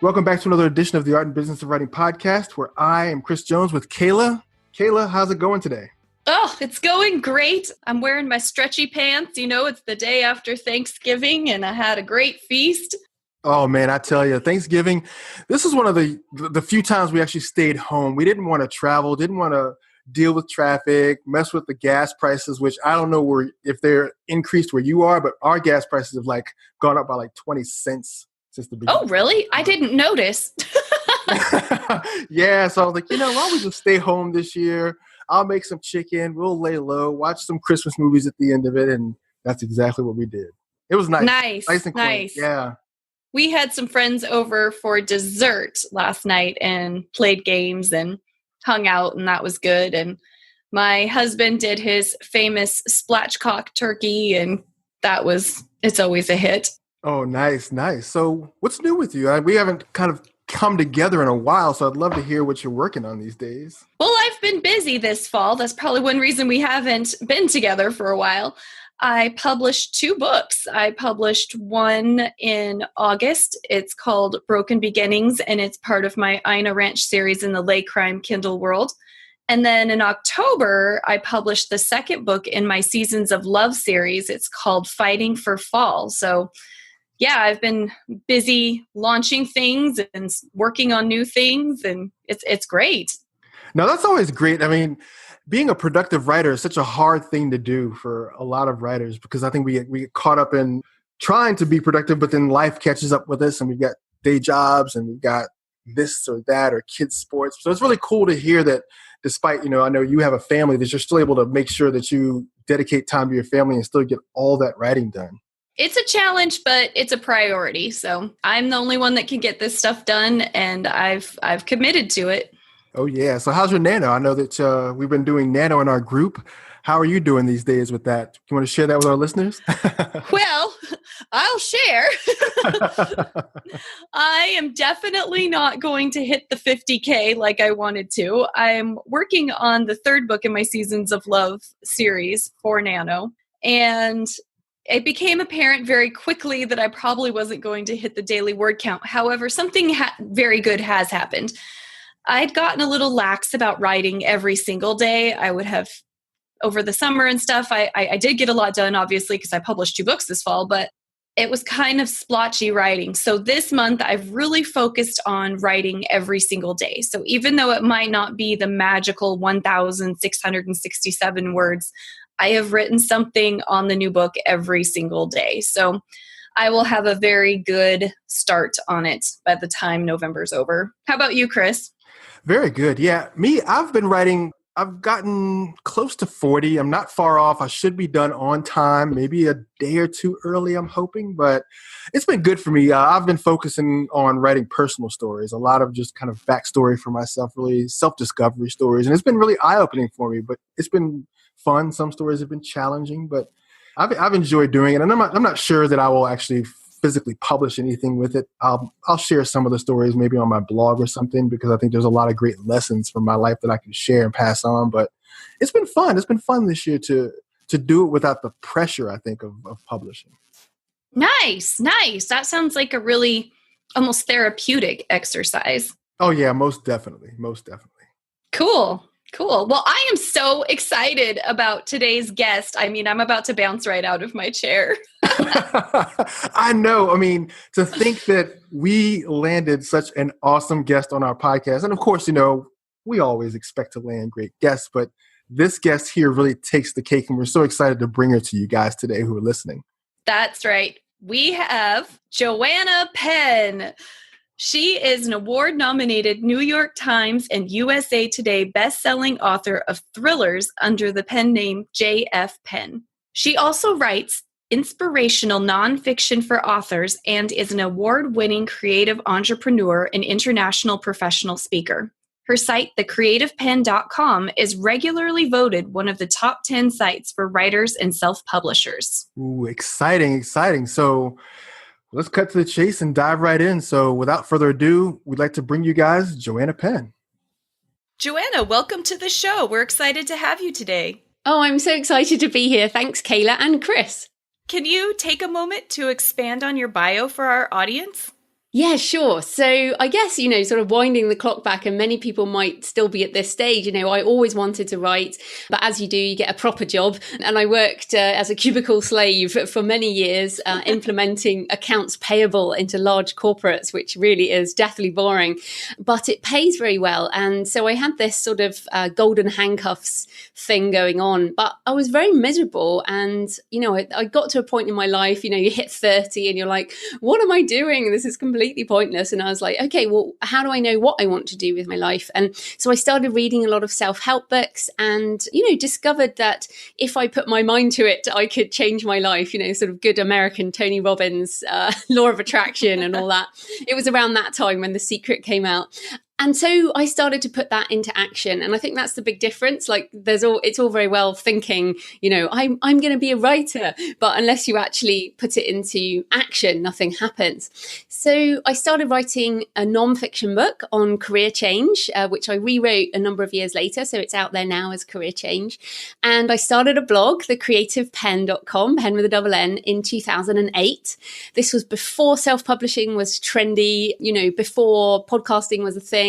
Welcome back to another edition of the Art and Business of Writing podcast, where I am Chris Jones with Kayla. Kayla, how's it going today? Oh, it's going great. I'm wearing my stretchy pants. You know, it's the day after Thanksgiving, and I had a great feast. Oh, man, I tell you, Thanksgiving, this is one of the few times we actually stayed home. We didn't want to travel, didn't want to deal with traffic, mess with the gas prices, which I don't know if they're increased where you are, but our gas prices have gone up by 20 cents since the beginning. Oh, really? I didn't notice. Yeah, so I was like, why don't we just stay home this year? I'll make some chicken, we'll lay low, watch some Christmas movies at the end of it, and that's exactly what we did. It was nice. Nice and quiet. Yeah. We had some friends over for dessert last night and played games and hung out, and that was good. And my husband did his famous splatchcock turkey, and it's always a hit. Oh, nice. So what's new with you? We haven't kind of come together in a while, so I'd love to hear what you're working on these days. Well, I've been busy this fall. That's probably one reason we haven't been together for a while. I published 2 books. I published one in August. It's called Broken Beginnings, and it's part of my Ina Ranch series in the Lay Crime Kindle world. And then in October, I published the second book in my Seasons of Love series. It's called Fighting for Fall. So yeah, I've been busy launching things and working on new things, and it's great. No, that's always great. I mean, being a productive writer is such a hard thing to do for a lot of writers, because I think we get caught up in trying to be productive, but then life catches up with us and we've got day jobs and we've got this or that or kids sports. So it's really cool to hear that despite, I know you have a family, that you're still able to make sure that you dedicate time to your family and still get all that writing done. It's a challenge, but it's a priority. So I'm the only one that can get this stuff done, and I've committed to it. Oh, yeah. So how's your Nano? I know that we've been doing Nano in our group. How are you doing these days with that? You want to share that with our listeners? Well, I'll share. I am definitely not going to hit the 50K like I wanted to. I'm working on the 3rd book in my Seasons of Love series for Nano, and it became apparent very quickly that I probably wasn't going to hit the daily word count. However, something very good has happened. I'd gotten a little lax about writing every single day. I would have, over the summer and stuff, I did get a lot done, obviously, because I published 2 books this fall, but it was kind of splotchy writing. So this month, I've really focused on writing every single day. So even though it might not be the magical 1,667 words, I have written something on the new book every single day. So I will have a very good start on it by the time November's over. How about you, Chris? Very good. Yeah, me, I've been writing, I've gotten close to 40. I'm not far off. I should be done on time, maybe a day or 2 early, I'm hoping, but it's been good for me. I've been focusing on writing personal stories, a lot of just kind of backstory for myself, really self-discovery stories. And it's been really eye-opening for me, but it's been fun. Some stories have been challenging, but I've enjoyed doing it. And I'm not sure that I will actually physically publish anything with it. I'll share some of the stories maybe on my blog or something, because I think there's a lot of great lessons from my life that I can share and pass on. But it's been fun. It's been fun this year to do it without the pressure, I think, of publishing. Nice. That sounds like a really almost therapeutic exercise. Oh, yeah, most definitely. Cool. Well, I am so excited about today's guest. I mean, I'm about to bounce right out of my chair. I know. I mean, to think that we landed such an awesome guest on our podcast. And of course, we always expect to land great guests, but this guest here really takes the cake. And we're so excited to bring her to you guys today who are listening. That's right. We have Joanna Penn. She is an award-nominated New York Times and USA Today bestselling author of thrillers under the pen name J.F.Penn. She also writes inspirational nonfiction for authors and is an award-winning creative entrepreneur and international professional speaker. Her site, thecreativepenn.com, is regularly voted one of the top 10 sites for writers and self-publishers. Ooh, exciting. So let's cut to the chase and dive right in. So without further ado, we'd like to bring you guys Joanna Penn. Joanna, welcome to the show. We're excited to have you today. Oh, I'm so excited to be here. Thanks, Kayla and Chris. Can you take a moment to expand on your bio for our audience? Yeah, sure. So I guess, sort of winding the clock back, and many people might still be at this stage. I always wanted to write, but as you do, you get a proper job. And I worked as a cubicle slave for many years, implementing accounts payable into large corporates, which really is deathly boring, but it pays very well. And so I had this sort of golden handcuffs thing going on, but I was very miserable. And, I got to a point in my life, you hit 30 and you're like, what am I doing? This is completely pointless. And I was like, okay, well, how do I know what I want to do with my life? And so I started reading a lot of self-help books and, discovered that if I put my mind to it, I could change my life, sort of good American Tony Robbins, law of attraction and all that. It was around that time when The Secret came out. And so I started to put that into action. And I think that's the big difference. Like it's all very well thinking, I'm going to be a writer, but unless you actually put it into action, nothing happens. So I started writing a nonfiction book on career change, which I rewrote a number of years later. So it's out there now as Career Change. And I started a blog, thecreativepenn.com, pen with a double N, in 2008. This was before self-publishing was trendy, before podcasting was a thing.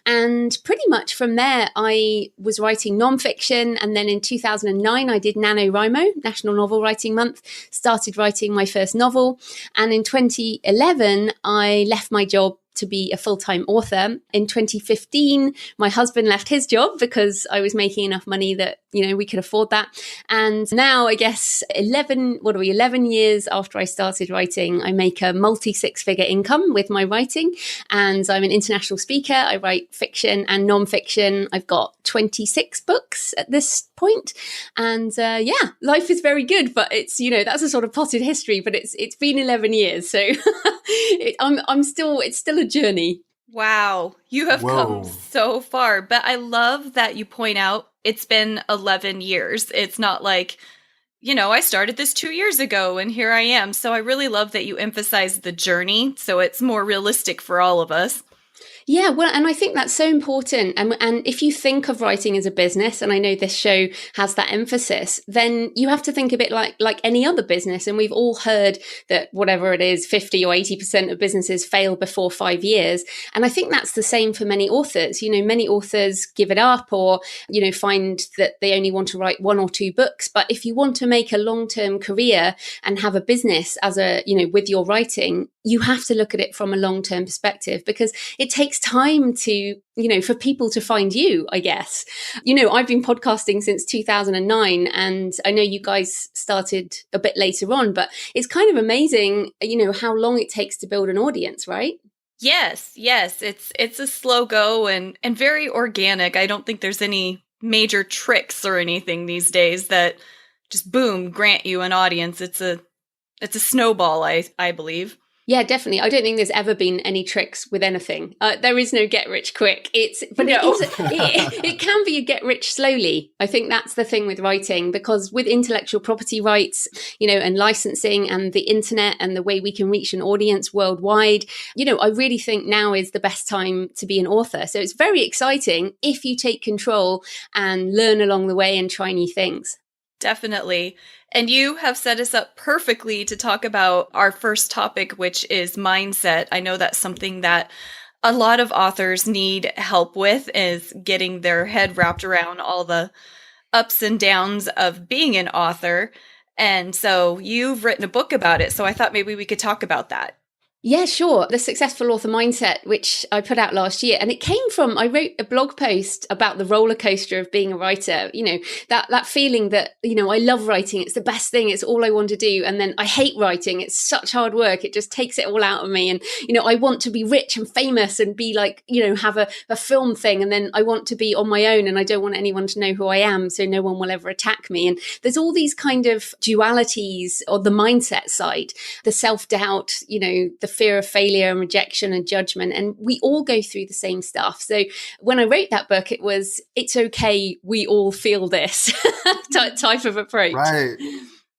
And pretty much from there, I was writing nonfiction. And then in 2009, I did NaNoWriMo, National Novel Writing Month, started writing my first novel. And in 2011, I left my job to be a full-time author. In 2015, my husband left his job because I was making enough money that, we could afford that. And now I guess 11 years after I started writing, I make a multi-six-figure income with my writing. And I'm an international speaker. I write fiction and non-fiction. I've got 26 books at this point. And life is very good, but it's, that's a sort of potted history, but it's been 11 years. So it's still a journey. Wow, you have come so far. But I love that you point out it's been 11 years. It's not like, I started this 2 years ago and here I am. So I really love that you emphasize the journey so it's more realistic for all of us. Yeah, well, and I think that's so important. And if you think of writing as a business, and I know this show has that emphasis, then you have to think of it like any other business. And we've all heard that whatever it is, 50 or 80% of businesses fail before 5 years. And I think that's the same for many authors. Many authors give it up or, find that they only want to write one or two books. But if you want to make a long-term career and have a business with your writing, you have to look at it from a long-term perspective because it takes time to, for people to find you, I guess. I've been podcasting since 2009 and I know you guys started a bit later on, but it's kind of amazing, how long it takes to build an audience, right? Yes. It's a slow go and very organic. I don't think there's any major tricks or anything these days that just boom, grant you an audience. It's a snowball, I believe. Yeah, definitely. I don't think there's ever been any tricks with anything. There is no get rich quick. It can be a get rich slowly. I think that's the thing with writing, because with intellectual property rights, and licensing and the internet and the way we can reach an audience worldwide, I really think now is the best time to be an author. So it's very exciting if you take control and learn along the way and try new things. Definitely. And you have set us up perfectly to talk about our first topic, which is mindset. I know that's something that a lot of authors need help with, is getting their head wrapped around all the ups and downs of being an author. And so you've written a book about it. So I thought maybe we could talk about that. Yeah, sure. The Successful Author Mindset, which I put out last year. And it came from, I wrote a blog post about the roller coaster of being a writer, that feeling that, I love writing. It's the best thing. It's all I want to do. And then I hate writing. It's such hard work. It just takes it all out of me. And, I want to be rich and famous and be like, have a film thing. And then I want to be on my own and I don't want anyone to know who I am. So no one will ever attack me. And there's all these kind of dualities on the mindset side, the self-doubt, the fear of failure and rejection and judgment. And we all go through the same stuff. So when I wrote that book, it was, it's okay, we all feel this type of approach. Right.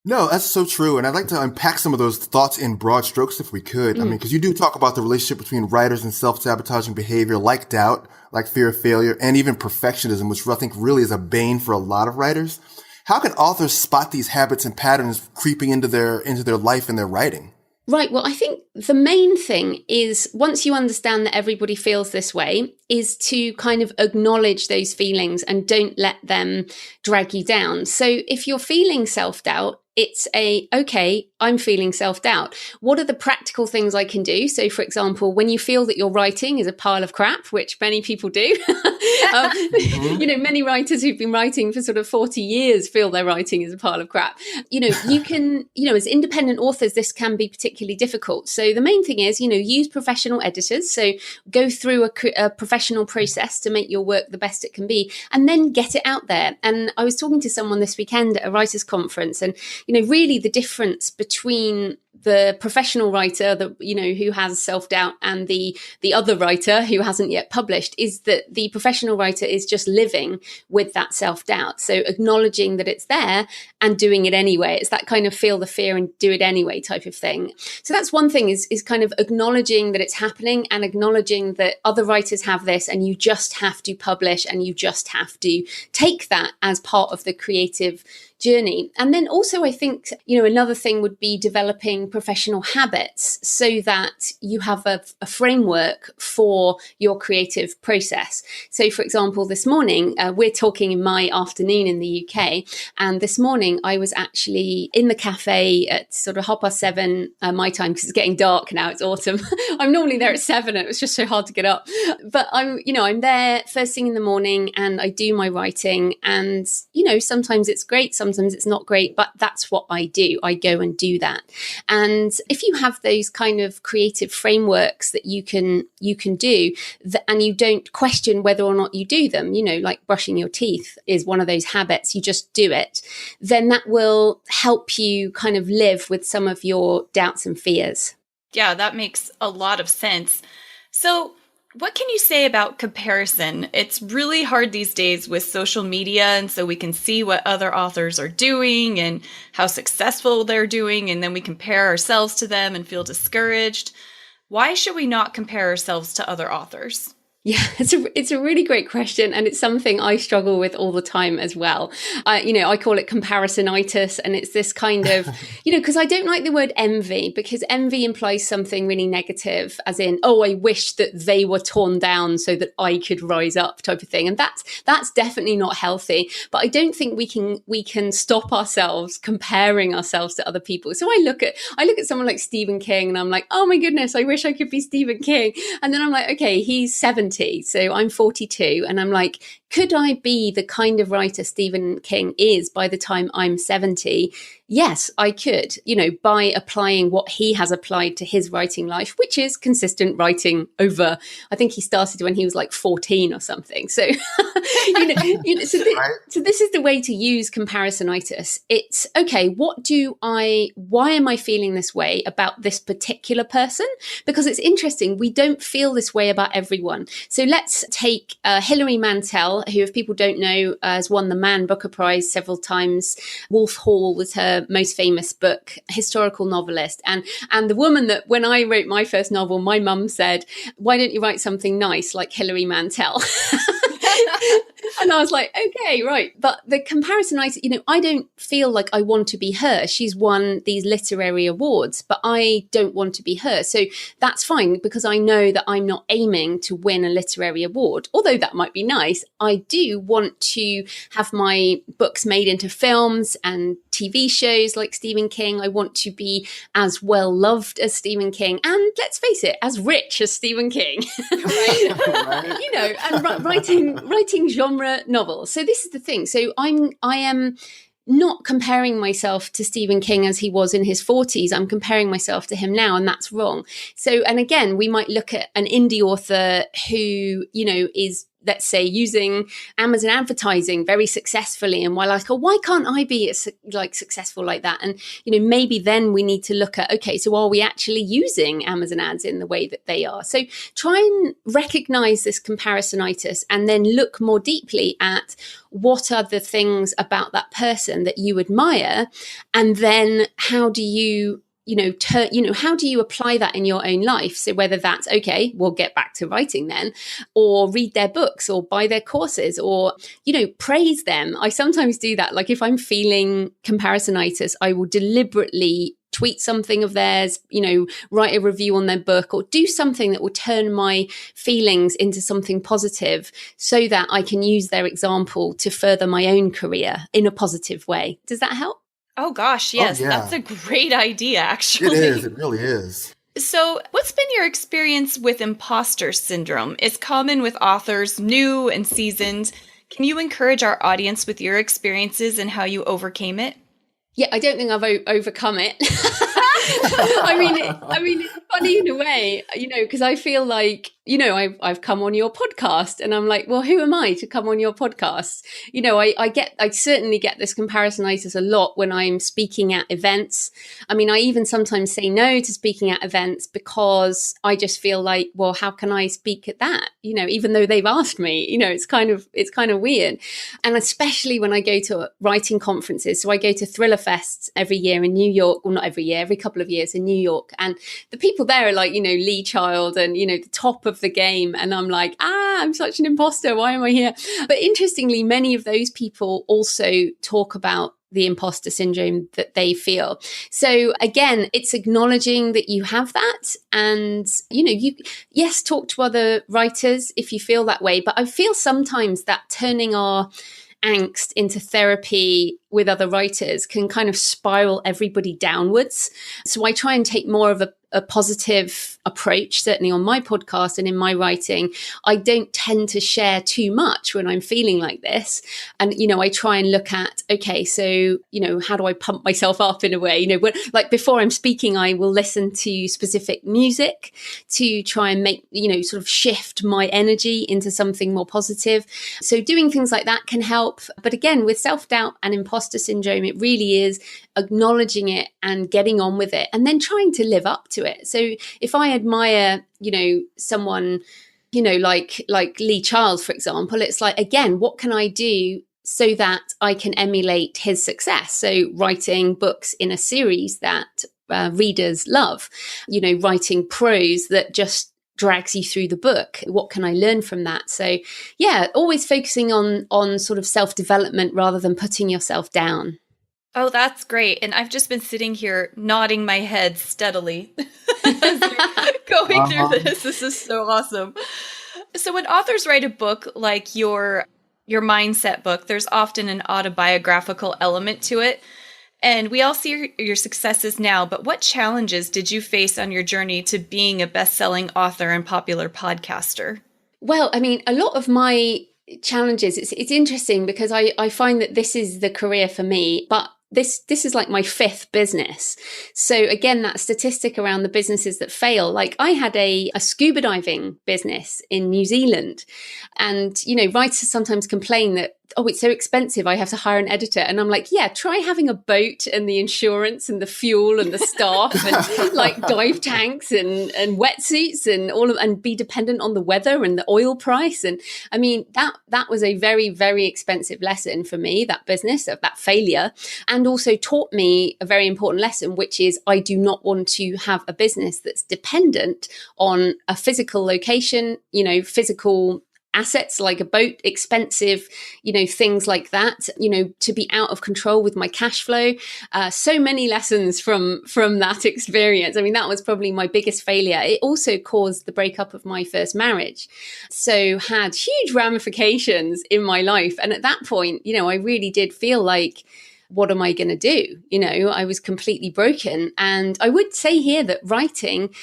No, that's so true. And I'd like to unpack some of those thoughts in broad strokes if we could. I mean, because you do talk about the relationship between writers and self-sabotaging behavior, like doubt, like fear of failure, and even perfectionism, which I think really is a bane for a lot of writers. How can authors spot these habits and patterns creeping into their life and their writing? Right. Well, I think the main thing is once you understand that everybody feels this way, is to kind of acknowledge those feelings and don't let them drag you down. So if you're feeling self-doubt, it's okay, I'm feeling self-doubt. What are the practical things I can do? So, for example, when you feel that your writing is a pile of crap, which many people do, many writers who've been writing for sort of 40 years feel their writing is a pile of crap. You can, as independent authors, this can be particularly difficult. So the main thing is, use professional editors. So go through a professional process to make your work the best it can be, and then get it out there. And I was talking to someone this weekend at a writers' conference, and really the difference between the professional writer that who has self-doubt and the other writer who hasn't yet published is that the professional writer is just living with that self-doubt, so acknowledging that it's there and doing it anyway. It's that kind of feel the fear and do it anyway type of thing. So that's one thing, is kind of acknowledging that it's happening and acknowledging that other writers have this, and you just have to publish and you just have to take that as part of the creative journey. And then also, I think, another thing would be developing professional habits so that you have a framework for your creative process. So, for example, this morning, we're talking in my afternoon in the UK. And this morning, I was actually in the cafe at sort of 7:30 my time, because it's getting dark now. It's autumn. I'm normally there at 7. It was just so hard to get up. But I'm there first thing in the morning, and I do my writing. And, sometimes it's great, sometimes it's not great, but that's what I do. I go and do that. And if you have those kind of creative frameworks that you can do, and you don't question whether or not you do them, like brushing your teeth is one of those habits, you just do it, then that will help you kind of live with some of your doubts and fears. Yeah, that makes a lot of sense. So what can you say about comparison? It's really hard these days with social media, and so we can see what other authors are doing and how successful they're doing, and then we compare ourselves to them and feel discouraged. Why should we not compare ourselves to other authors? Yeah, it's a really great question, and it's something I struggle with all the time as well. I call it comparisonitis, and it's this kind of, because I don't like the word envy, because envy implies something really negative, as in, oh, I wish that they were torn down so that I could rise up, type of thing, and that's definitely not healthy. But I don't think we can stop ourselves comparing ourselves to other people. So I look at someone like Stephen King, and I'm like, oh my goodness, I wish I could be Stephen King, and then I'm like, okay, he's 70. So I'm 42, and I'm like, could I be the kind of writer Stephen King is by the time I'm 70? Yes, I could, by applying what he has applied to his writing life, which is consistent writing over, I think he started when he was like 14 or something. So, so this is the way to use comparisonitis. It's, okay, why am I feeling this way about this particular person? Because it's interesting, we don't feel this way about everyone. So let's take Hilary Mantel, who, if people don't know, has won the Man Booker Prize several times. Wolf Hall was her most famous book, historical novelist. And the woman that, when I wrote my first novel, my mum said, why don't you write something nice like Hilary Mantel? And I was like, okay, right. But the comparisonitis, I don't feel like I want to be her. She's won these literary awards, but I don't want to be her. So that's fine, because I know that I'm not aiming to win a literary award. Although that might be nice, I do want to have my books made into films and TV shows like Stephen King. I want to be as well loved as Stephen King, and let's face it, as rich as Stephen King. Right? And writing genre novels. So this is the thing. So I am not comparing myself to Stephen King as he was in his 40s. I'm comparing myself to him now, and that's wrong. So, and again, we might look at an indie author who, is, let's say, using Amazon advertising very successfully, and we're like, oh, why can't I be successful like that? And maybe then we need to look at, okay, so are we actually using Amazon ads in the way that they are? So try and recognize this comparisonitis, and then look more deeply at what are the things about that person that you admire, and then how do you how do you apply that in your own life? So whether that's, okay, we'll get back to writing then, or read their books, or buy their courses, or, praise them. I sometimes do that. Like if I'm feeling comparisonitis, I will deliberately tweet something of theirs, write a review on their book, or do something that will turn my feelings into something positive so that I can use their example to further my own career in a positive way. Does that help? Oh gosh, yes. Oh, yeah. That's a great idea, actually. It is. It really is. So, what's been your experience with imposter syndrome? It's common with authors, new and seasoned. Can you encourage our audience with your experiences and how you overcame it? Yeah, I don't think I've overcome it. I mean, it's funny in a way, because I feel like, I've come on your podcast and I'm like, well, who am I to come on your podcast? I certainly get this comparisonitis a lot when I'm speaking at events. I mean, I even sometimes say no to speaking at events because I just feel like, well, how can I speak at that? Even though they've asked me, it's kind of weird. And especially when I go to writing conferences. So I go to Thriller Fests every year in New York, well, not every year, every couple of years in New York. And the people there are like, Lee Child and, the top of the game. And I'm like, I'm such an imposter. Why am I here? But interestingly, many of those people also talk about the imposter syndrome that they feel. So again, it's acknowledging that you have that. And, yes, talk to other writers if you feel that way. But I feel sometimes that turning our angst into therapy with other writers can kind of spiral everybody downwards. So I try and take more of a positive approach, certainly on my podcast and in my writing. I don't tend to share too much when I'm feeling like this. And, I try and look at, okay, so, how do I pump myself up in a way? Like before I'm speaking, I will listen to specific music to try and make, sort of shift my energy into something more positive. So doing things like that can help. But again, with self-doubt and imposter syndrome, it really is acknowledging it and getting on with it and then trying to live up to it. So if I admire, someone, like Lee Child, for example, it's like, again, what can I do so that I can emulate his success? So writing books in a series that readers love, writing prose that just drags you through the book. What can I learn from that? So yeah, always focusing on sort of self-development rather than putting yourself down. Oh, that's great. And I've just been sitting here nodding my head steadily as you're going through this. This is so awesome. So when authors write a book like your mindset book, there's often an autobiographical element to it. And we all see your successes now, but what challenges did you face on your journey to being a best-selling author and popular podcaster? Well, I mean, a lot of my challenges, it's interesting because I find that this is the career for me, but this is like my fifth business. So again, that statistic around the businesses that fail, like I had a scuba diving business in New Zealand, and writers sometimes complain that, oh, it's so expensive, I have to hire an editor. And I'm like, yeah, try having a boat and the insurance and the fuel and the staff and like dive tanks and wetsuits and and be dependent on the weather and the oil price. And I mean, that was a very, very expensive lesson for me, that business, of that failure, and also taught me a very important lesson, which is I do not want to have a business that's dependent on a physical location, physical assets like a boat, expensive, things like that, to be out of control with my cash flow. So many lessons from that experience. I mean, that was probably my biggest failure. It also caused the breakup of my first marriage. So had huge ramifications in my life. And at that point, I really did feel like, what am I going to do? I was completely broken. And I would say here that writing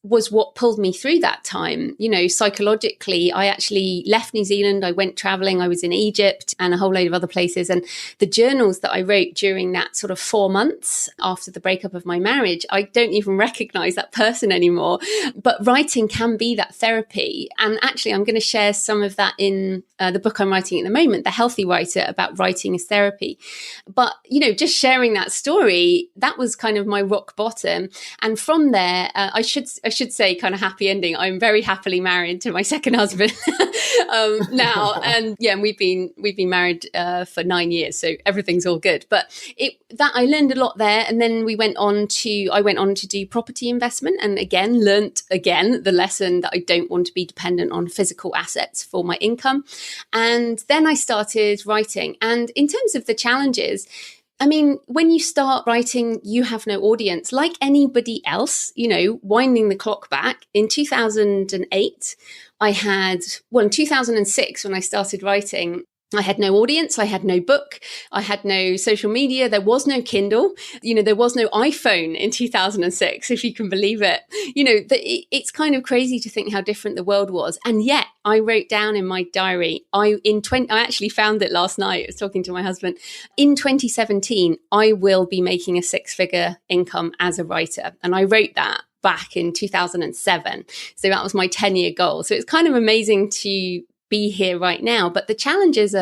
was what pulled me through that time. Psychologically, I actually left New Zealand. I went traveling. I was in Egypt and a whole load of other places. And the journals that I wrote during that sort of 4 months after the breakup of my marriage, I don't even recognize that person anymore. But writing can be that therapy. And actually, I'm going to share some of that in the book I'm writing at the moment, The Healthy Writer, about writing as therapy. But, just sharing that story, that was kind of my rock bottom. And from there, I should say, kind of happy ending, I'm very happily married to my second husband now, and we've been married for 9 years, so everything's all good. But that I learned a lot there, and then I went on to do property investment, and learnt the lesson that I don't want to be dependent on physical assets for my income. And then I started writing, and in terms of the challenges, I mean, when you start writing, you have no audience. Like anybody else, winding the clock back, in 2008, in 2006, when I started writing, I had no audience. I had no book. I had no social media. There was no Kindle. There was no iPhone in 2006, if you can believe it. It's kind of crazy to think how different the world was. And yet I wrote down in my diary, I actually found it last night. I was talking to my husband. In 2017, I will be making a 6-figure income as a writer. And I wrote that back in 2007. So that was my 10-year goal. So it's kind of amazing to be here right now, but the challenges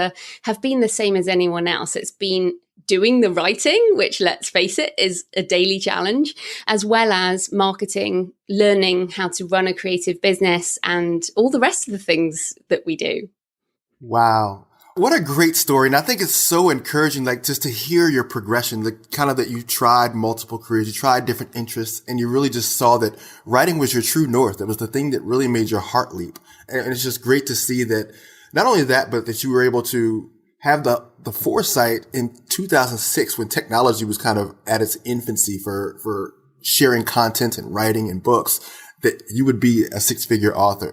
have been the same as anyone else. It's been doing the writing, which, let's face it, is a daily challenge, as well as marketing, learning how to run a creative business, and all the rest of the things that we do. Wow. What a great story. And I think it's so encouraging, like, just to hear your progression, like, kind of that you tried multiple careers, you tried different interests, and you really just saw that writing was your true north. That was the thing that really made your heart leap. And it's just great to see that not only that, but that you were able to have the foresight in 2006 when technology was kind of at its infancy for sharing content and writing and books, that you would be a 6-figure author.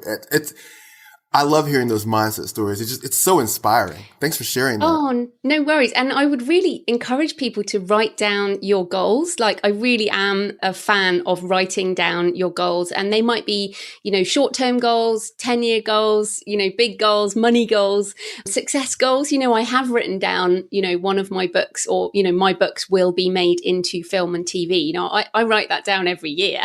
I love hearing those mindset stories. It's so inspiring. Thanks for sharing that. Oh, no worries. And I would really encourage people to write down your goals. Like, I really am a fan of writing down your goals. And they might be, short-term goals, 10-year goals, big goals, money goals, success goals. I have written down, one of my books, or, my books will be made into film and TV. I write that down every year.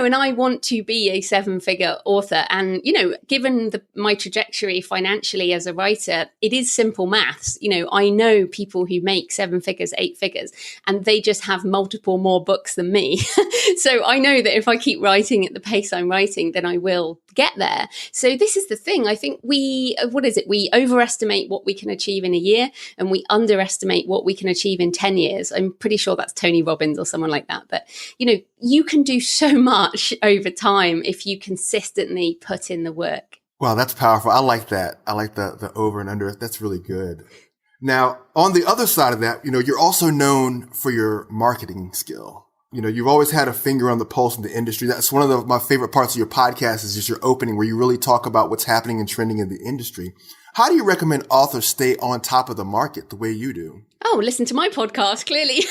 And I want to be a 7-figure author. And, given my trajectory financially as a writer, it is simple maths. I know people who make 7 figures, 8 figures, and they just have multiple more books than me. So I know that if I keep writing at the pace I'm writing, then I will get there. So this is the thing. I think we overestimate what we can achieve in a year, and we underestimate what we can achieve in 10 years. I'm pretty sure that's Tony Robbins or someone like that. But, you can do so much over time if you consistently put in the work. Wow, that's powerful. I like that. I like the over and under. That's really good. Now, on the other side of that, you're also known for your marketing skill. You've always had a finger on the pulse of the industry. That's one of my favorite parts of your podcast, is just your opening, where you really talk about what's happening and trending in the industry. How do you recommend authors stay on top of the market the way you do? Oh, listen to my podcast, clearly.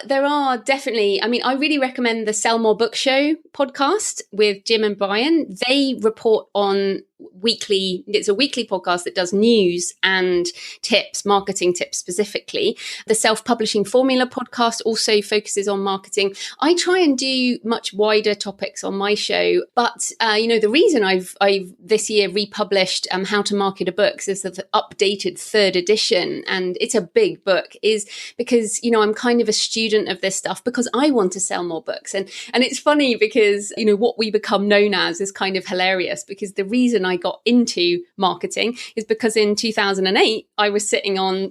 There are definitely, I really recommend the Sell More Book Show podcast with Jim and Brian. They report on it's a weekly podcast that does news and tips, marketing tips specifically. The Self-Publishing Formula podcast also focuses on marketing. I try and do much wider topics on my show, but the reason I've this year republished How to Market a Book is the updated 3rd edition, and it's a big book, is because I'm kind of a student of this stuff because I want to sell more books, and it's funny because what we become known as is kind of hilarious, because the reason I got into marketing is because in 2008 I was sitting on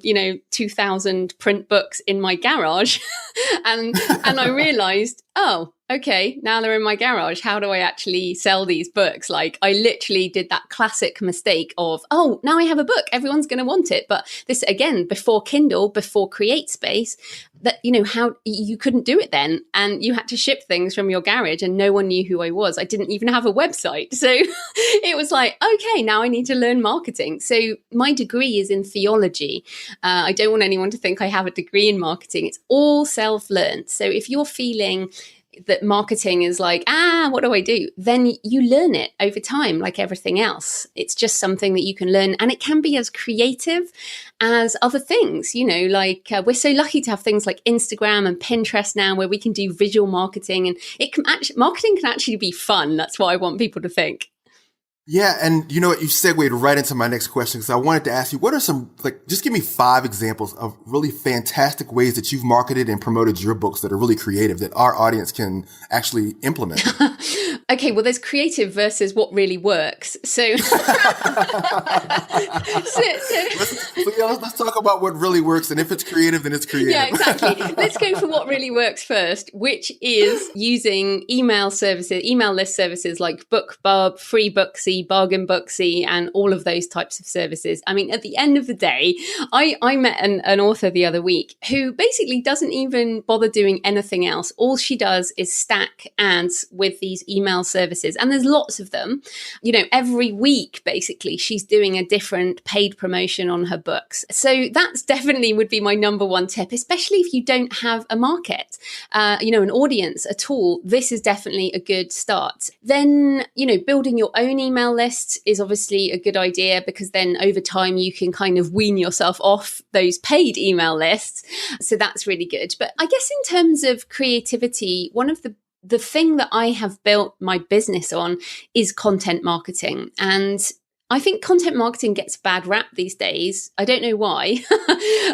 2,000 print books in my garage and I realized, oh, okay, now they're in my garage. How do I actually sell these books? Like, I literally did that classic mistake of, oh, now I have a book, everyone's going to want it. But this, again, before Kindle, before CreateSpace, that, how you couldn't do it then. And you had to ship things from your garage and no one knew who I was. I didn't even have a website. So it was like, okay, now I need to learn marketing. So my degree is in theology. I don't want anyone to think I have a degree in marketing. It's all self-learned. So if you're feeling that marketing is like, what do I do? Then you learn it over time, like everything else. It's just something that you can learn, and it can be as creative as other things, we're so lucky to have things like Instagram and Pinterest now, where we can do visual marketing, and marketing can actually be fun. That's what I want people to think. Yeah. And you know what? You segued right into my next question, because I wanted to ask you, what are some, just give me 5 examples of really fantastic ways that you've marketed and promoted your books that are really creative, that our audience can actually implement? Okay, well, there's creative versus what really works. So let's talk about what really works. And if it's creative, then it's creative. Yeah, exactly. Let's go for what really works first, which is using email list services like BookBub, Free Booksy, Booksy, Bargain Booksy, and all of those types of services. I mean, at the end of the day, I met an author the other week who basically doesn't even bother doing anything else. All she does is stack ads with these email services. And there's lots of them. You know, every week, basically, she's doing a different paid promotion on her books. So that's definitely would be my number one tip, especially if you don't have a market, an audience at all. This is definitely a good start. Then, building your own email list is obviously a good idea, because then over time you can kind of wean yourself off those paid email lists. So that's really good. But I guess in terms of creativity, one of the thing that I have built my business on is content marketing. And I think content marketing gets a bad rap these days. I don't know why,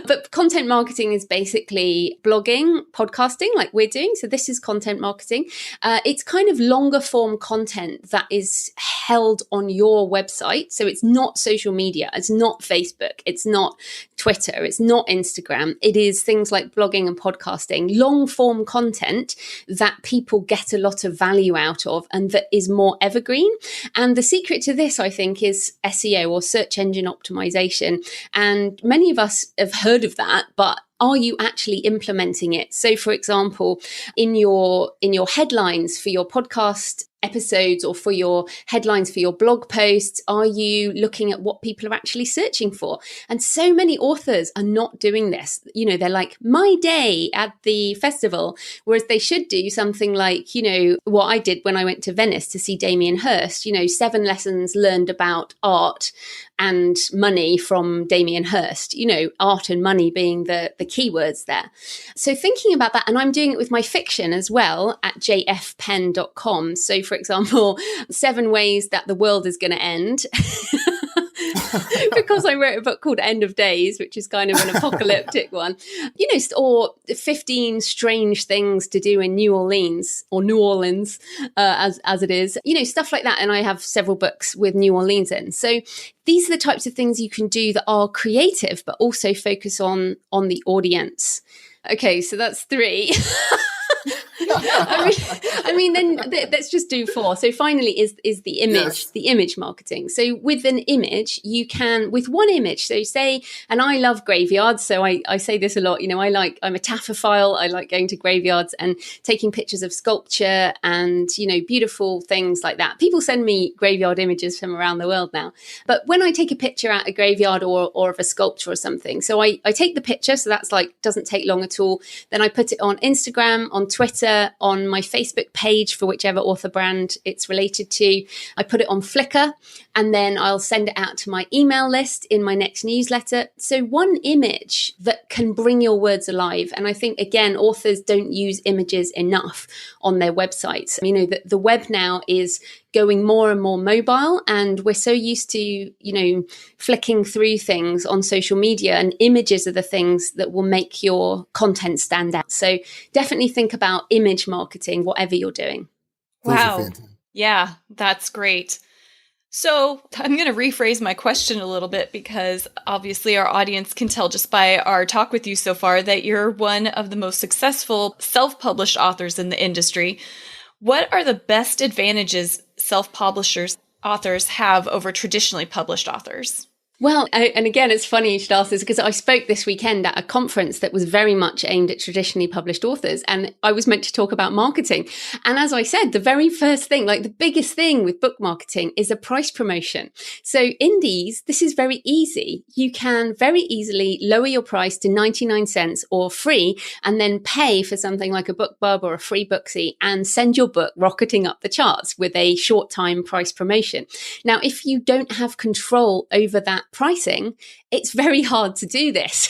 but content marketing is basically blogging, podcasting like we're doing. So this is content marketing. It's kind of longer form content that is held on your website. So it's not social media. It's not Facebook. It's not Twitter. It's not Instagram. It is things like blogging and podcasting, long form content that people get a lot of value out of and that is more evergreen. And the secret to this, I think, is SEO, or search engine optimization. And many of us have heard of that, but are you actually implementing it? So, for example, in your headlines for your podcast episodes, or for your headlines for your blog posts, are you looking at what people are actually searching for? And so many authors are not doing this. They're like, my day at the festival, whereas they should do something like, what I did when I went to Venice to see Damien Hirst, 7 lessons learned about art and money from Damien Hirst, art and money being the keywords there. So thinking about that, and I'm doing it with my fiction as well at J.F.Penn.com. So for example, 7 ways that the world is going to end. Because I wrote a book called End of Days, which is kind of an apocalyptic one, or 15 strange things to do in New Orleans, or New Orleans, as it is, stuff like that. And I have several books with New Orleans in. So these are the types of things you can do that are creative, but also focus on the audience. Okay, so that's 3. Then let's just do 4. So finally is the image, yes. The image marketing. So with an image, you can, with one image, so say, and I love graveyards. So I say this a lot, I'm a taphophile. I like going to graveyards and taking pictures of sculpture and, beautiful things like that. People send me graveyard images from around the world now. But when I take a picture at a graveyard or of a sculpture or something, so I take the picture. So that's doesn't take long at all. Then I put it on Instagram, on Twitter, on my Facebook page for whichever author brand it's related to. I put it on Flickr, and then I'll send it out to my email list in my next newsletter. So one image that can bring your words alive. And I think, again, authors don't use images enough on their websites. The web now is going more and more mobile, and we're so used to, flicking through things on social media, and images are the things that will make your content stand out. So definitely think about image marketing, whatever you're doing. Wow. Yeah, that's great. So I'm going to rephrase my question a little bit, because obviously our audience can tell just by our talk with you so far that you're one of the most successful self-published authors in the industry. What are the best advantages self-publishers authors have over traditionally published authors? Well, and again, it's funny you should ask this, because I spoke this weekend at a conference that was very much aimed at traditionally published authors, and I was meant to talk about marketing. And as I said, the very first thing, the biggest thing with book marketing is a price promotion. So indies, this is very easy. You can very easily lower your price to 99 cents or free, and then pay for something like a BookBub or a free Booksy, and send your book rocketing up the charts with a short time price promotion. Now, if you don't have control over that pricing, it's very hard to do this.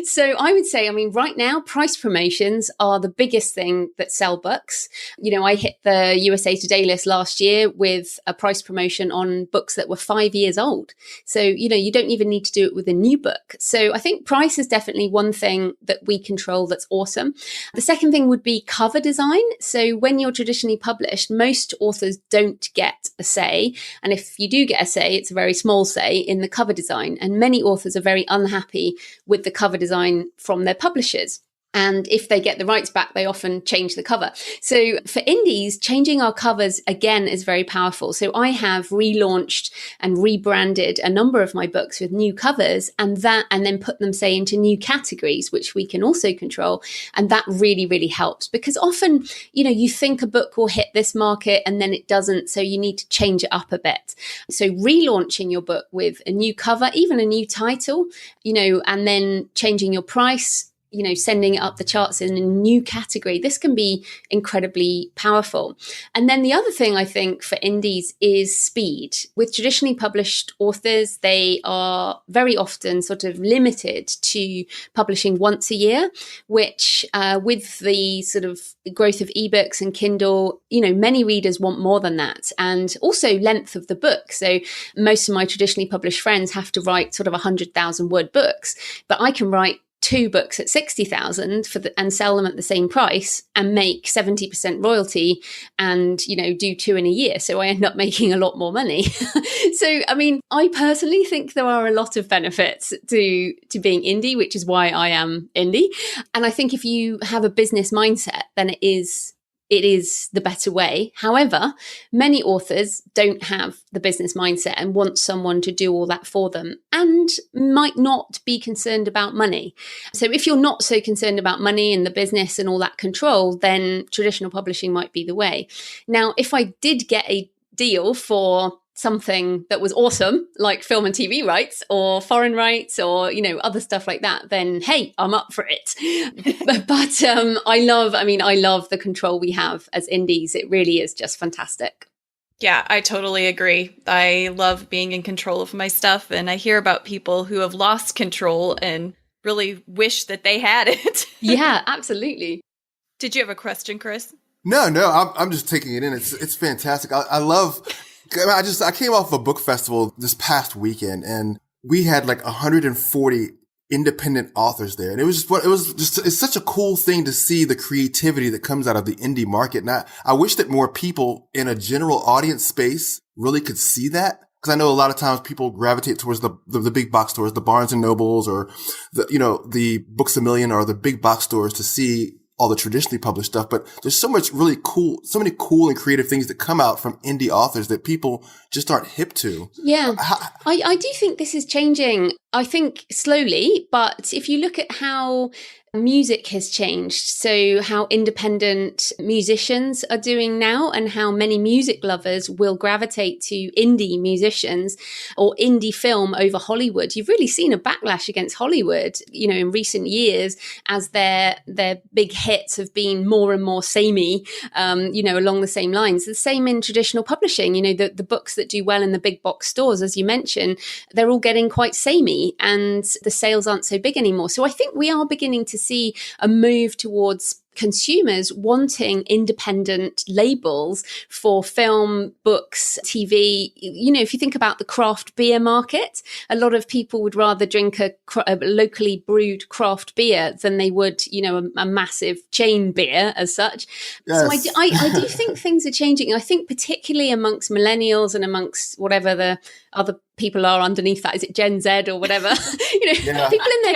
So I would say, right now, price promotions are the biggest thing that sell books. I hit the USA Today list last year with a price promotion on books that were 5 years old. So, you don't even need to do it with a new book. So I think price is definitely one thing that we control that's awesome. The second thing would be cover design. So when you're traditionally published, most authors don't get a say. And if you do get a say, it's a very small say in the cover design. And many authors are very unhappy with the cover design from their publishers. And if they get the rights back, they often change the cover. So for indies, changing our covers again is very powerful. So I have relaunched and rebranded a number of my books with new covers, and then put them, say, into new categories, which we can also control. And that really, really helps, because often, you think a book will hit this market and then it doesn't. So you need to change it up a bit. So relaunching your book with a new cover, even a new title, and then changing your price, sending it up the charts in a new category. This can be incredibly powerful. And then the other thing I think for indies is speed. With traditionally published authors, they are very often sort of limited to publishing once a year, which with the sort of growth of ebooks and Kindle, many readers want more than that. And also length of the book. So most of my traditionally published friends have to write sort of 100,000 word books, but I can write 2 books at 60,000 and sell them at the same price and make 70% royalty and, do 2 in a year. So I end up making a lot more money. So, I personally think there are a lot of benefits to being indie, which is why I am indie. And I think if you have a business mindset, then it is the better way. However, many authors don't have the business mindset and want someone to do all that for them and might not be concerned about money. So if you're not so concerned about money and the business and all that control, then traditional publishing might be the way. Now, if I did get a deal for something that was awesome, like film and TV rights or foreign rights or, other stuff like that, then, hey, I'm up for it. But I love the control we have as indies. It really is just fantastic. Yeah, I totally agree. I love being in control of my stuff. And I hear about people who have lost control and really wish that they had it. Yeah, absolutely. Did you have a question, Chris? No, I'm just taking it in. It's fantastic. I love. I came off a book festival this past weekend, and we had like 140 independent authors there, and it's such a cool thing to see the creativity that comes out of the indie market. And I wish that more people in a general audience space really could see that, because I know a lot of times people gravitate towards the big box stores, the Barnes and Nobles, or the Books A Million, or the big box stores to see all the traditionally published stuff. But there's so many cool and creative things that come out from indie authors that people just aren't hip to. Yeah, I do think this is changing. I think slowly, but if you look at how music has changed, so how independent musicians are doing now and how many music lovers will gravitate to indie musicians or indie film over Hollywood. You've really seen a backlash against Hollywood, in recent years, as their big hits have been more and more samey, along the same lines. The same in traditional publishing, the books that do well in the big box stores, as you mentioned, they're all getting quite samey and the sales aren't so big anymore. So I think we are beginning to see a move towards consumers wanting independent labels for film, books, TV. If you think about the craft beer market, a lot of people would rather drink a locally brewed craft beer than they would, a massive chain beer as such. Yes. So I do think things are changing. I think particularly amongst millennials and amongst whatever the other people are underneath that. Is it Gen Z or whatever? Yeah. People in their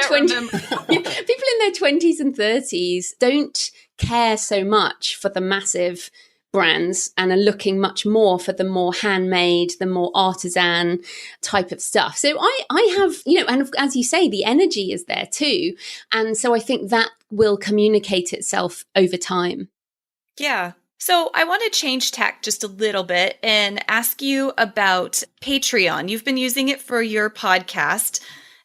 20s and 30s don't care so much for the massive brands and are looking much more for the more handmade, the more artisan type of stuff. So I have, and as you say, the energy is there too. And so I think that will communicate itself over time. Yeah. So I want to change tack just a little bit and ask you about Patreon. You've been using it for your podcast.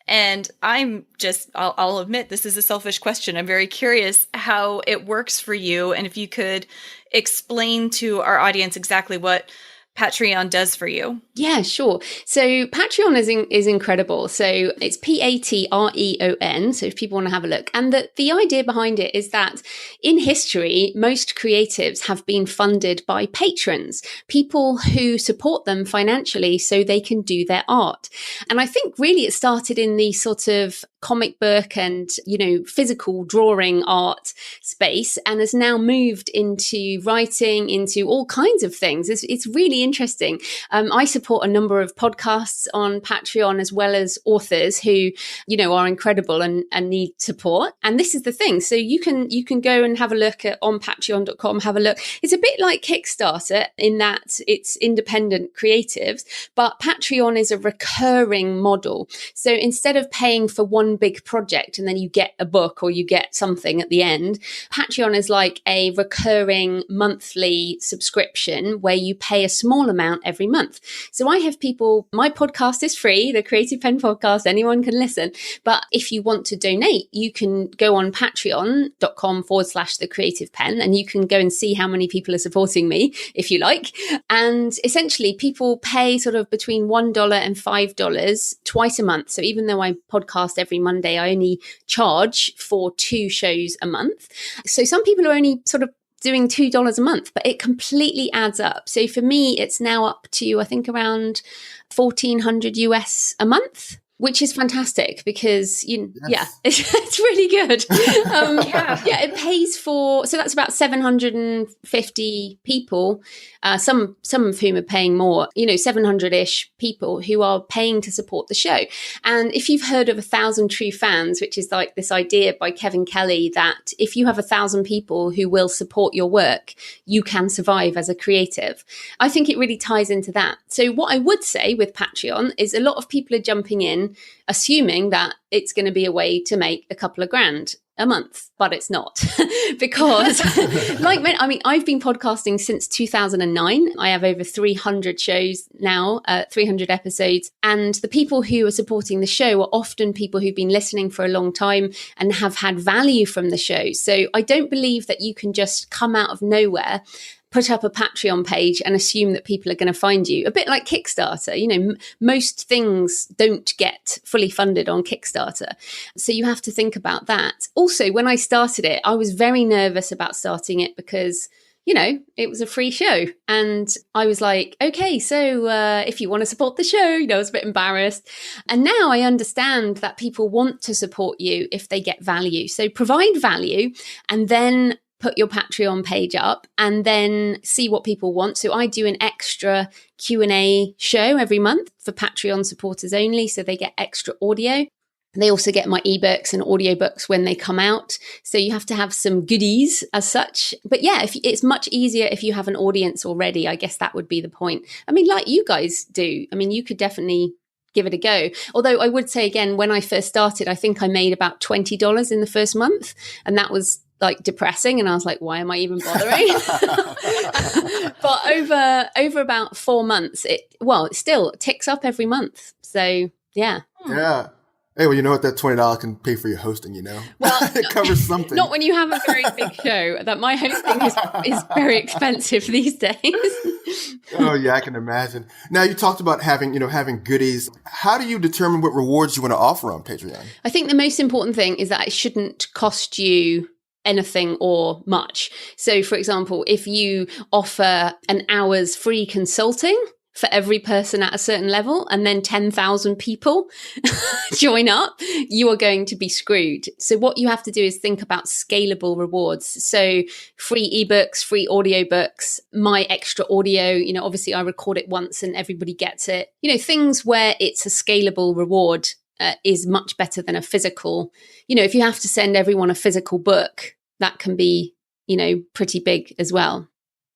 And I'll admit, this is a selfish question. I'm very curious how it works for you. And if you could explain to our audience exactly what Patreon does for you. Yeah, sure. So Patreon is incredible. So it's Patreon. So if people want to have a look. And the idea behind it is that in history, most creatives have been funded by patrons, people who support them financially so they can do their art. And I think really it started in the sort of comic book and, physical drawing art space, and has now moved into writing, into all kinds of things. It's really interesting. I support a number of podcasts on Patreon, as well as authors who, are incredible and need support. And this is the thing. So you can go and have a look at on patreon.com, have a look. It's a bit like Kickstarter in that it's independent creatives, but Patreon is a recurring model. So instead of paying for one big project and then you get a book or you get something at the end, Patreon is like a recurring monthly subscription where you pay a small amount every month. So I have people, my podcast is free, the Creative Penn podcast, anyone can listen. But if you want to donate, you can go on patreon.com/the Creative Penn, and you can go and see how many people are supporting me if you like. And essentially people pay sort of between $1 and $5 twice a month. So even though I podcast every Monday, I only charge for 2 shows a month. So some people are only sort of doing $2 a month, but it completely adds up. So for me, it's now up to, I think, around $1,400 US a month, which is fantastic because, it's really good. It pays for, so that's about 750 people, some of whom are paying more, 700-ish people who are paying to support the show. And if you've heard of 1,000 True Fans, which is like this idea by Kevin Kelly that if you have 1,000 people who will support your work, you can survive as a creative. I think it really ties into that. So what I would say with Patreon is a lot of people are jumping in assuming that it's going to be a way to make a couple of grand a month, but it's not. Because I've been podcasting since 2009. I have over 300 shows now, 300 episodes. And the people who are supporting the show are often people who've been listening for a long time and have had value from the show. So I don't believe that you can just come out of nowhere, put up a Patreon page and assume that people are going to find you. A bit like Kickstarter, most things don't get fully funded on Kickstarter. So you have to think about that. Also, when I started it, I was very nervous about starting it because, it was a free show. And I was like, okay, so if you want to support the show, I was a bit embarrassed. And now I understand that people want to support you if they get value. So provide value and then put your Patreon page up and then see what people want. So I do an extra Q&A show every month for Patreon supporters only. So they get extra audio. They also get my ebooks and audiobooks when they come out. So you have to have some goodies as such. But yeah, it's much easier if you have an audience already. I guess that would be the point. Like you guys do. You could definitely give it a go. Although I would say again, when I first started, I think I made about $20 in the first month. And that was like depressing. And I was like, why am I even bothering? But over about 4 months, it still ticks up every month. So yeah. Yeah. Hey, well, you know what? That $20 can pay for your hosting, Well, it covers something. Not when you have a very big show. That my hosting is very expensive these days. Oh, yeah, I can imagine. Now, you talked about having goodies. How do you determine what rewards you want to offer on Patreon? I think the most important thing is that it shouldn't cost you anything or much. So, for example, if you offer an hour's free consulting for every person at a certain level, and then 10,000 people join up, you are going to be screwed. So what you have to do is think about scalable rewards. So free ebooks, free audiobooks, my extra audio, obviously I record it once and everybody gets it. Things where it's a scalable reward is much better than a physical. If you have to send everyone a physical book, that can be, pretty big as well.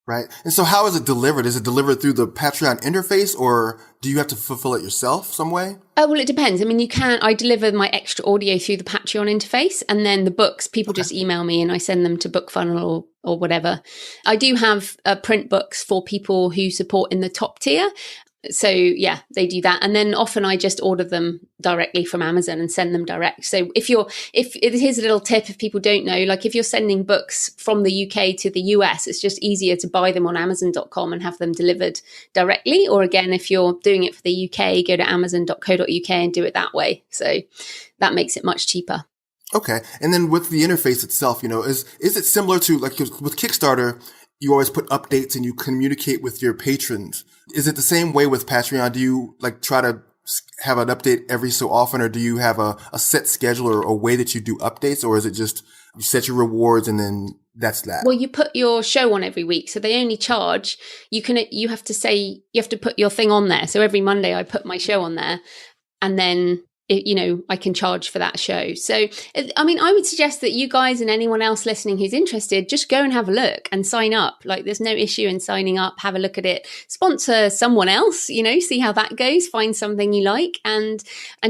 Right. And so how is it delivered? Is it delivered through the Patreon interface, or do you have to fulfill it yourself some way? Oh, well, it depends. I deliver my extra audio through the Patreon interface, and then the books, people just email me and I send them to BookFunnel or whatever. I do have print books for people who support in the top tier. So yeah, they do that. And then often I just order them directly from Amazon and send them direct. So here's a little tip if people don't know, like if you're sending books from the UK to the US, it's just easier to buy them on Amazon.com and have them delivered directly. Or again, if you're doing it for the UK, go to Amazon.co.uk and do it that way. So that makes it much cheaper. Okay. And then with the interface itself, is it similar to like with Kickstarter, you always put updates and you communicate with your patrons? Is it the same way with Patreon? Do you try to have an update every so often, or do you have a set schedule or a way that you do updates, or is it just you set your rewards and then that's that? Well, you put your show on every week, so they only charge. You have to put your thing on there. So every Monday I put my show on there, and then I can charge for that show. So, I mean, I would suggest that you guys and anyone else listening who's interested, just go and have a look and sign up. Like, there's no issue in signing up. Have a look at it. Sponsor someone else, see how that goes. Find something you like and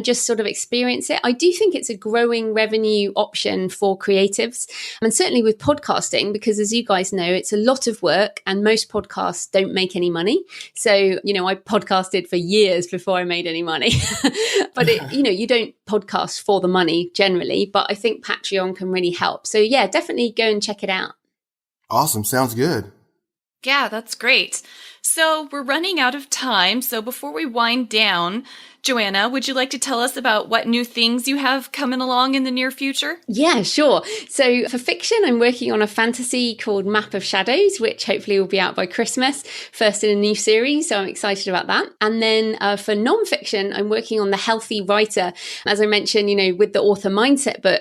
just sort of experience it. I do think it's a growing revenue option for creatives, and certainly with podcasting, because as you guys know, it's a lot of work and most podcasts don't make any money. So, I podcasted for years before I made any money, but you don't podcast for the money generally, but I think Patreon can really help. So yeah, definitely go and check it out. Awesome. Sounds good. Yeah, that's great. So we're running out of time. So before we wind down, Joanna, would you like to tell us about what new things you have coming along in the near future? Yeah, sure. So for fiction, I'm working on a fantasy called Map of Shadows, which hopefully will be out by Christmas, first in a new series. So I'm excited about that. And then for nonfiction, I'm working on The Healthy Writer. As I mentioned, with the author mindset book,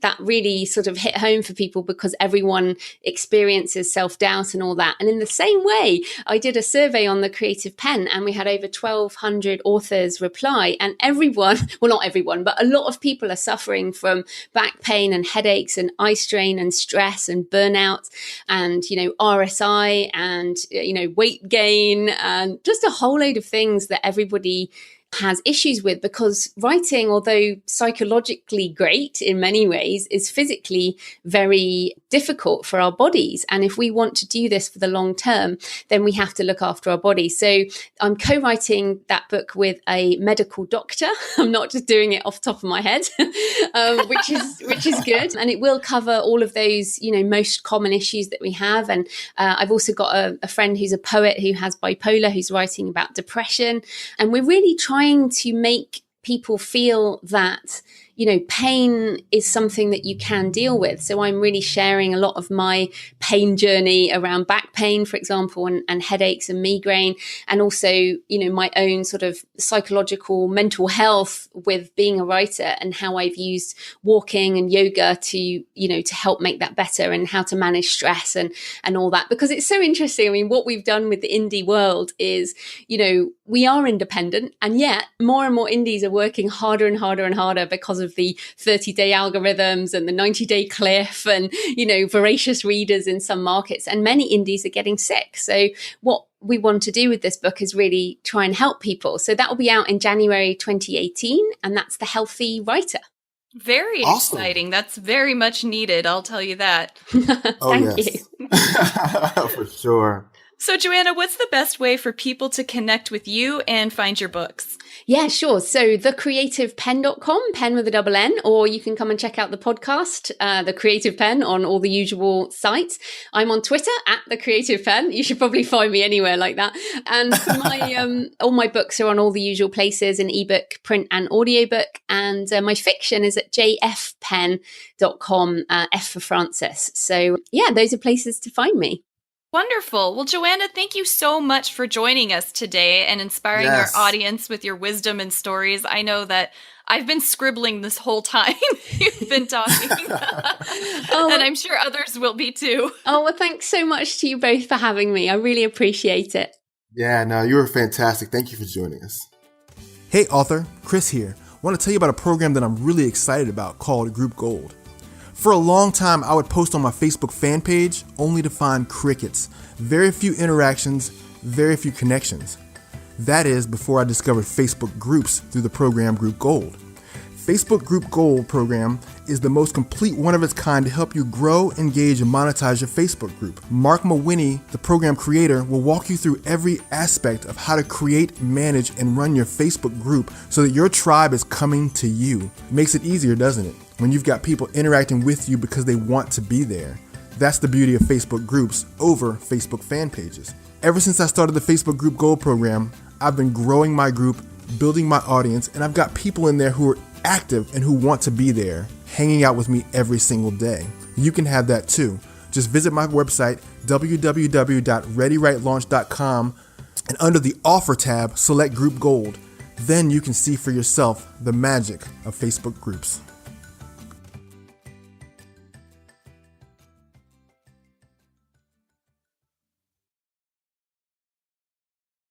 that really sort of hit home for people because everyone experiences self-doubt and all that. And in the same way, I did a survey on the Creative Penn and we had over 1,200 authors reply. And everyone, well, not everyone, but a lot of people are suffering from back pain and headaches and eye strain and stress and burnout and, RSI and, weight gain and just a whole load of things that everybody has issues with, because writing, although psychologically great in many ways, is physically very difficult for our bodies. And if we want to do this for the long term, then we have to look after our bodies. So I'm co-writing that book with a medical doctor. I'm not just doing it off the top of my head, which is good. And it will cover all of those, most common issues that we have. And I've also got a friend who's a poet who has bipolar, who's writing about depression. And we're really trying to make people feel that pain is something that you can deal with. So I'm really sharing a lot of my pain journey around back pain, for example, and headaches and migraine, and also, my own sort of psychological mental health with being a writer and how I've used walking and yoga to help make that better, and how to manage stress and all that. Because it's so interesting. I mean, what we've done with the indie world is, we are independent, and yet more and more indies are working harder and harder and harder because of the 30-day algorithms and the 90-day cliff and, voracious readers in some markets. And many indies are getting sick. So what we want to do with this book is really try and help people. So that will be out in January 2018. And that's The Healthy Writer. Very awesome. Exciting. That's very much needed. I'll tell you that. Thank you. For sure. So, Joanna, what's the best way for people to connect with you and find your books? Yeah, sure. So thecreativepenn.com, pen with a double N, or you can come and check out the podcast, The Creative Penn, on all the usual sites. I'm on Twitter at The Creative Penn. You should probably find me anywhere like that. And my all my books are on all the usual places in ebook, print and audiobook. And my fiction is at J.F.Penn.com, F for Francis. So yeah, those are places to find me. Wonderful. Well, Joanna, thank you so much for joining us today and inspiring our audience with your wisdom and stories. I know that I've been scribbling this whole time you've been talking, and I'm sure others will be too. Oh, well, thanks so much to you both for having me. I really appreciate it. Yeah, no, you were fantastic. Thank you for joining us. Hey, author, Chris here. I want to tell you about a program that I'm really excited about called Group Gold. For a long time, I would post on my Facebook fan page only to find crickets. Very few interactions, very few connections. That is before I discovered Facebook groups through the program Group Gold. Facebook Group Gold program is the most complete one of its kind to help you grow, engage, and monetize your Facebook group. Mark Mawhinney, the program creator, will walk you through every aspect of how to create, manage, and run your Facebook group so that your tribe is coming to you. Makes it easier, doesn't it? When you've got people interacting with you because they want to be there. That's the beauty of Facebook groups over Facebook fan pages. Ever since I started the Facebook Group Gold program, I've been growing my group, building my audience, and I've got people in there who are active and who want to be there, hanging out with me every single day. You can have that too. Just visit my website, www.readywritelaunch.com, and under the offer tab, select Group Gold. Then you can see for yourself the magic of Facebook groups.